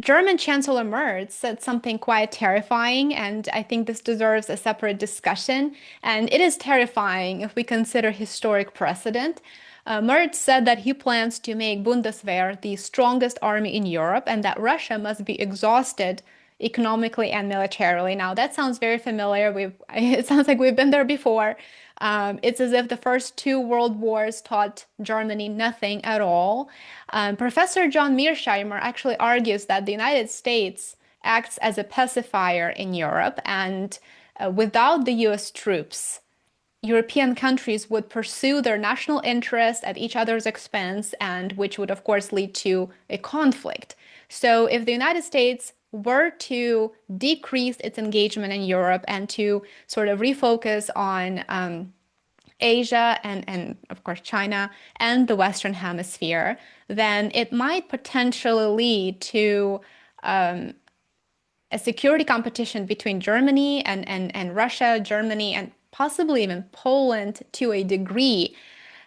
German Chancellor Merz said something quite terrifying, and I think this deserves a separate discussion. And it is terrifying if we consider historic precedent. Merz said that he plans to make Bundeswehr the strongest army in Europe and that Russia must be exhausted economically and militarily. Now, that sounds very familiar. It sounds like we've been there before. It's as if the first two world wars taught Germany nothing at all. Professor John Mearsheimer actually argues that the United States acts as a pacifier in Europe, and without the US troops, European countries would pursue their national interest at each other's expense, and which would, of course, lead to a conflict. So, if the United States were to decrease its engagement in Europe and to sort of refocus on Asia and of course China and the Western Hemisphere, then it might potentially lead to a security competition between Germany and Russia, Germany, and possibly even Poland to a degree.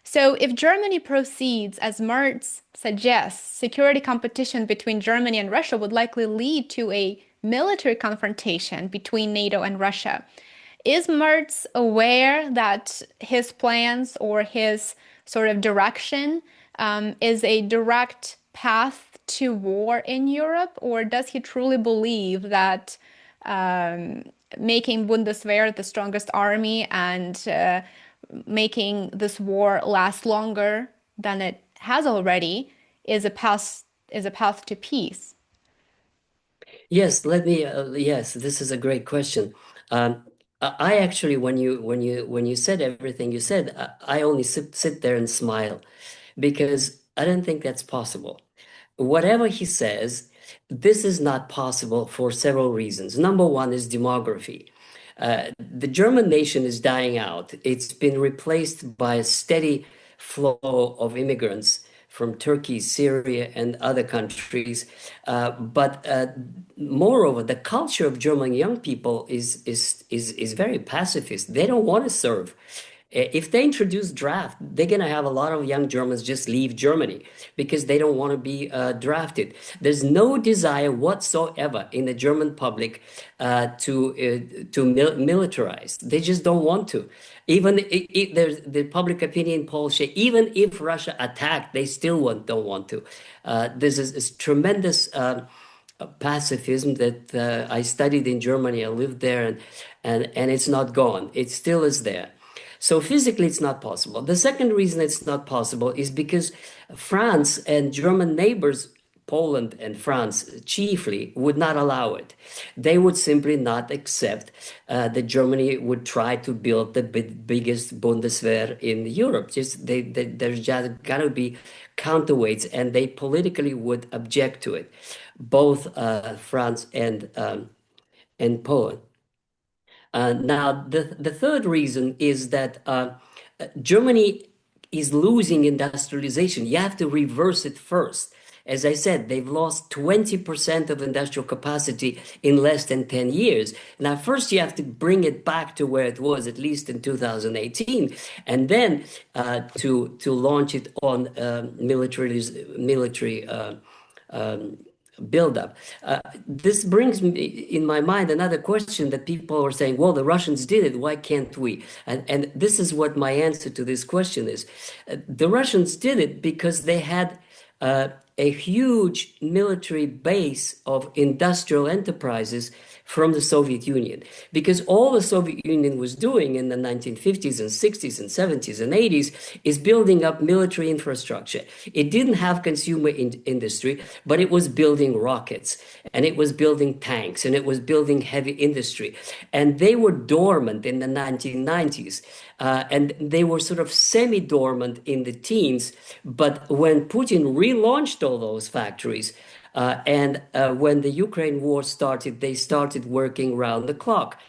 So if Germany proceeds, as Merz suggests, security competition between Germany and Russia would likely lead to a military confrontation between NATO and Russia. Is Merz aware that his plans or his sort of direction is a direct path to war in Europe, or does he truly believe that making Bundeswehr the strongest army and making this war last longer than it has already is a path to peace? Yes, yes, this is a great question. I actually, when you said everything you said, I only sit there and smile because I don't think that's possible. Whatever he says, this is not possible for several reasons. Number one is demography. The German nation is dying out. It's been replaced by a steady flow of immigrants from Turkey, Syria, and other countries. But moreover, the culture of German young people is very pacifist. They don't want to serve. If they introduce draft, they're going to have a lot of young Germans just leave Germany because they don't want to be drafted. There's no desire whatsoever in the German public to militarize. They just don't want to. Even if there's the public opinion polls say even if Russia attacked, they still don't want to. There's this tremendous pacifism that I studied in Germany. I lived there, and it's not gone. It still is there. So physically, it's not possible. The second reason it's not possible is because France and German neighbors, Poland and France chiefly, would not allow it. They would simply not accept that Germany would try to build the biggest Bundeswehr in Europe. There's just got to be counterweights, and they politically would object to it, both France and Poland. Now, the third reason is that Germany is losing industrialization. You have to reverse it first. As I said, they've lost 20% of industrial capacity in less than 10 years. Now, first you have to bring it back to where it was, at least in 2018, and then to launch it on military buildup. This brings me in my mind another question that people are saying, well, the Russians did it, why can't we? And this is what my answer to this question is. The Russians did it because they had a huge military base of industrial enterprises from the Soviet Union. Because all the Soviet Union was doing in the 1950s and 60s and 70s and 80s is building up military infrastructure. It didn't have consumer industry, but it was building rockets, and it was building tanks, and it was building heavy industry. And they were dormant in the 1990s. And they were sort of semi-dormant in the teens. But when Putin relaunched all those factories, and when the Ukraine war started, they started working round the clock.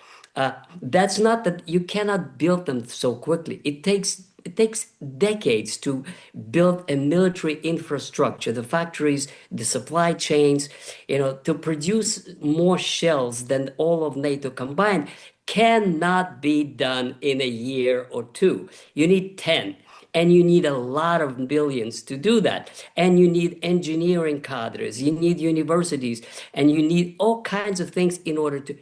That's not that you cannot build them so quickly. It takes decades to build a military infrastructure, the factories, the supply chains, to produce more shells than all of NATO combined cannot be done in a year or two. You need 10. And you need a lot of billions to do that. And you need engineering cadres, you need universities, and you need all kinds of things in order to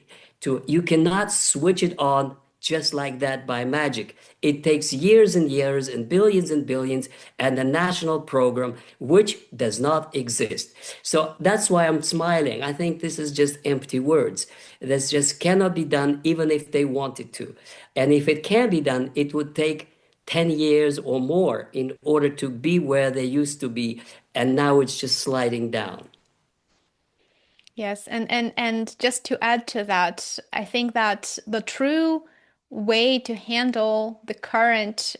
you cannot switch it on just like that by magic. It takes years and years and billions and a national program which does not exist. So that's why I'm smiling. I think this is just empty words. This just cannot be done even if they wanted to. And if it can be done, it would take 10 years or more in order to be where they used to be. And now it's just sliding down. Yes, and just to add to that, I think that the true way to handle the current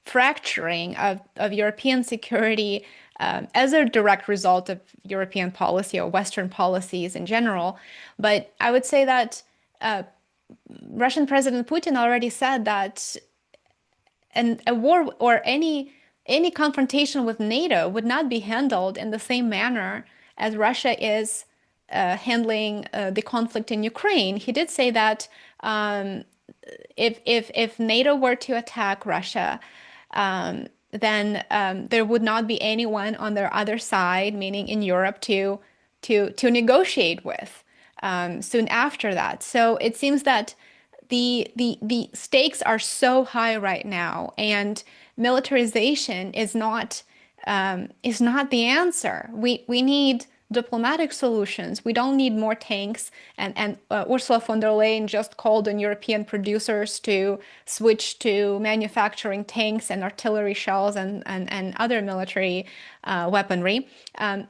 fracturing of European security as a direct result of European policy or Western policies in general, but I would say that Russian President Putin already said that a war or any confrontation with NATO would not be handled in the same manner as Russia is handling the conflict in Ukraine. He did say that if NATO were to attack Russia, then there would not be anyone on their other side, meaning in Europe, to negotiate with soon after that. So it seems that the stakes are so high right now, and militarization is not the answer. We need diplomatic solutions. We don't need more tanks. And Ursula von der Leyen just called on European producers to switch to manufacturing tanks and artillery shells and other military weaponry.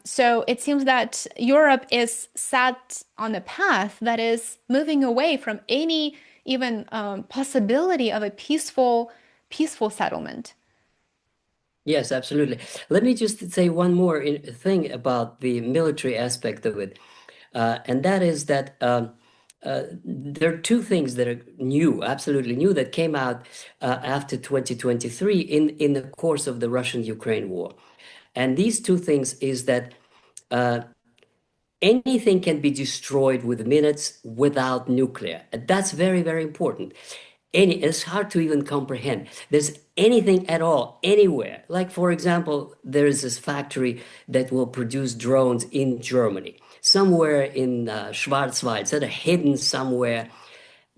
So it seems that Europe is set on a path that is moving away from any even possibility of a peaceful settlement. Yes, absolutely. Let me just say one more thing about the military aspect of it. And that is that there are two things that are new, absolutely new, that came out after 2023 in the course of the Russian-Ukraine war. And these two things is that anything can be destroyed with minutes without nuclear. That's very, very important. It's hard to even comprehend. There's anything at all, anywhere. Like, for example, there is this factory that will produce drones in Germany, somewhere in Schwarzwald, sort of hidden somewhere.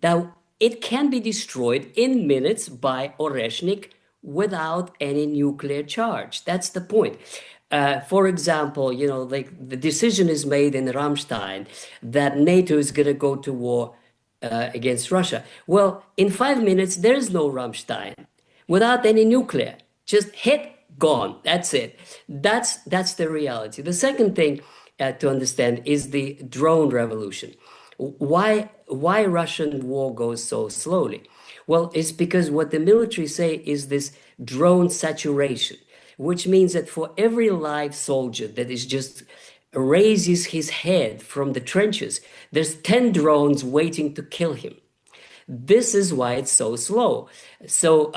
Now, it can be destroyed in minutes by Oreshnik without any nuclear charge. That's the point. For example, like the decision is made in Ramstein that NATO is going to go to war against Russia. Well, in 5 minutes, there is no Ramstein without any nuclear. Just hit, gone. That's it. That's the reality. The second thing to understand is the drone revolution. Why Russian war goes so slowly? Well, it's because what the military say is this drone saturation, which means that for every live soldier that is just raises his head from the trenches, there's 10 drones waiting to kill him. This is why it's so slow. So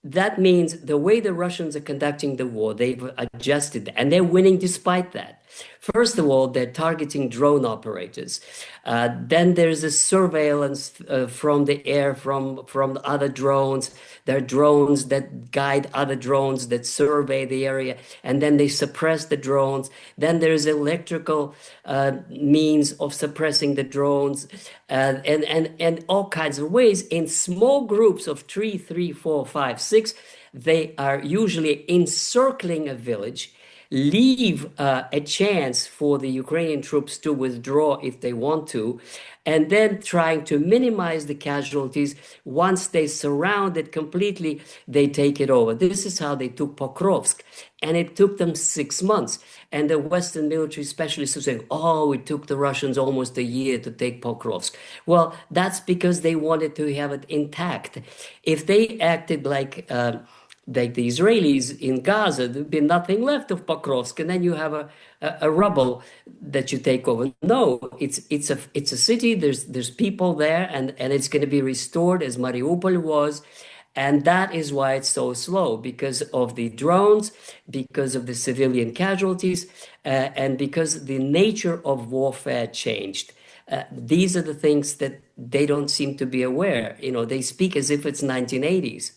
that means the way the Russians are conducting the war, they've adjusted, and they're winning despite that. First of all, they're targeting drone operators. Then there's a surveillance from the air, from other drones. There are drones that guide other drones that survey the area, and then they suppress the drones. Then there's electrical means of suppressing the drones, and all kinds of ways. In small groups of three, four, five, six, they are usually encircling a village, leave a chance for the Ukrainian troops to withdraw if they want to, and then trying to minimize the casualties. Once they surround it completely, they take it over. This is how they took Pokrovsk, and it took them 6 months. And the Western military specialists are saying, oh, it took the Russians almost a year to take Pokrovsk. Well, that's because they wanted to have it intact. If they acted like the Israelis in Gaza, there'd be nothing left of Pokrovsk, and then you have a rubble that you take over. No, it's a city. There's people there, and it's going to be restored as Mariupol was, and that is why it's so slow, because of the drones, because of the civilian casualties, and because the nature of warfare changed. These are the things that they don't seem to be aware. They speak as if it's 1980s.